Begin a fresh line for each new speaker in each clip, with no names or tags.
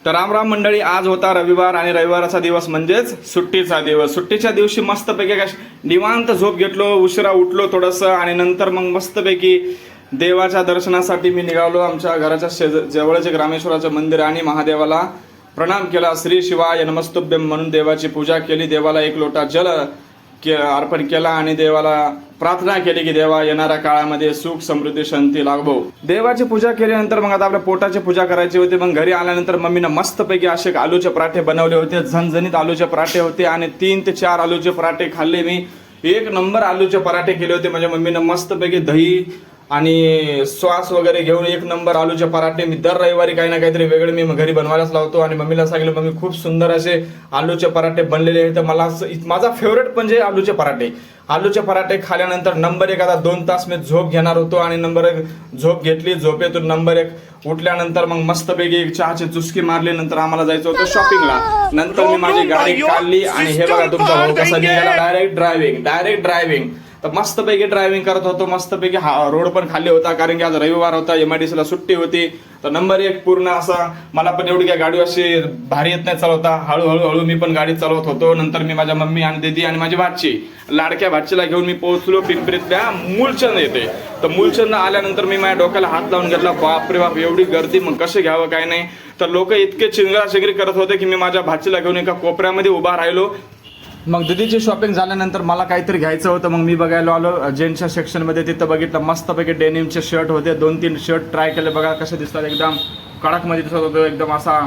तर राम राम मंडळी, आज होता रविवार आणि रविवाराचा दिवस म्हणजेच सुट्टीचा दिवस. सुट्टीच्या दिवशी मस्तपैकी निवांत झोप घेतलो, उशिरा उठलो थोडंसं आणि नंतर मग मस्तपैकी देवाच्या दर्शनासाठी मी निघालो. आमच्या घराच्या जवळचे ग्रामेश्वराचं मंदिर आणि महादेवाला प्रणाम केला. श्री शिवाय नमस्तुभ्यम म्हणून देवाची पूजा केली. देवाला एक लोटा जल अर्पण केला आणि देवाला प्रार्थना केली की देवा येणाऱ्या काळामध्ये सुख समृद्धी शांती लाभो. देवाची पूजा केल्यानंतर मग आता आपल्या पोटाची पूजा करायची होती. मग घरी आल्यानंतर मम्मीनं मस्तपैकी असे आलूचे पराठे बनवले होते. झणझणीत आलूचे पराठे होते आणि 3 ते 4 आलूचे पराठे खाल्ले मी. एक नंबर आलूचे पराठे केले होते. म्हणजे मम्मीनं मस्तपैकी दही आणि सॉस वगैरे घेऊन एक नंबर आलूचे पराठे. मी दर रविवारी काही ना काहीतरी वेगळे मी घरी बनवायलाच लावतो आणि मम्मीला सांगितलं मम्मी खूप सुंदर असे आलूचे पराठे बनलेले आहेत. तर मला माझा फेवरेट म्हणजे आलूचे पराठे. आलूचे पराठे खाल्यानंतर नंबर 1 आता 2 तास मी झोप घेणार होतो आणि नंबर 1 झोप घेतली. झोपेतून नंबर 1 उठल्यानंतर मग मस्तपैकी चहाची चुस्की मारली. नंतर आम्हाला जायचं होतं शॉपिंगला. नंतर मी माझी गाडी काढली आणि हे बघा तुमचा भाऊ कसा निघाला, डायरेक्ट ड्रायव्हिंग. तर मस्तपैकी ड्रायव्हिंग करत होतो. मस्तपैकी रोड पण खाली होता कारण की आज रविवार होता, MIDC ला सुट्टी होती. तर नंबर 1 पूर्ण असा मला पण एवढी काय गाडी अशी भारी येत नाही चालवता. हळूहळू मी पण गाडी चालवत होतो. नंतर मी माझ्या मम्मी आणि दीदी आणि माझी भाची लाडक्या भाचीला घेऊन मी पोहोचलो पिंपरीतल्या मूलचंद येते. तर मूलचंद आल्यानंतर मी माझ्या डोक्याला हात लावून घेतला. बापरे बाप एवढी गर्दी, मग कसे घ्यावं काय नाही. तर लोक इतके चिंगराचिंगरी करत होते की मी माझ्या भाचीला घेऊन एका कोपऱ्यामध्ये उभा राहिलो. मग दीदीची शॉपिंग झाल्यानंतर मला काहीतरी घ्यायचं होतं. मग मी बघायला आलो जेंट्सच्या सेक्शनमध्ये. तिथं बघितलं मस्तपैकी डेनिमचे शर्ट होते. 2-3 शर्ट ट्राय केले. बघा कसे दिसतात, एकदम कडकमध्ये दिसत होतं, एकदम असा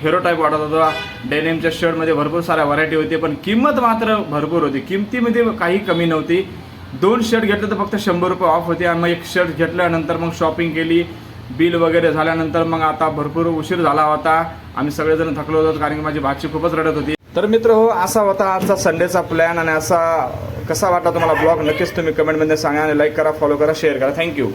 हिरो टाईप वाटत होता. डेनिमच्या शर्टमध्ये भरपूर साऱ्या व्हरायटी होती पण किंमत मात्र भरपूर होती. किमतीमध्ये काही कमी नव्हती. 2 शर्ट घेतले तर फक्त 100 रुपये ऑफ होते आणि मग 1 शर्ट घेतल्यानंतर मग शॉपिंग केली. बिल वगैरे झाल्यानंतर मग आता भरपूर उशीर झाला होता. आम्ही सगळेजण थकलो होतो कारण की माझी भाची खूपच रडत होती. तर मित्र हो, असा होता आजचा संडेचा प्लॅन आणि असा कसा वाटला तुम्हाला ब्लॉग नक्कीच तुम्ही कमेंटमध्ये सांगा आणि लाईक करा, फॉलो करा, शेअर करा. थँक्यू.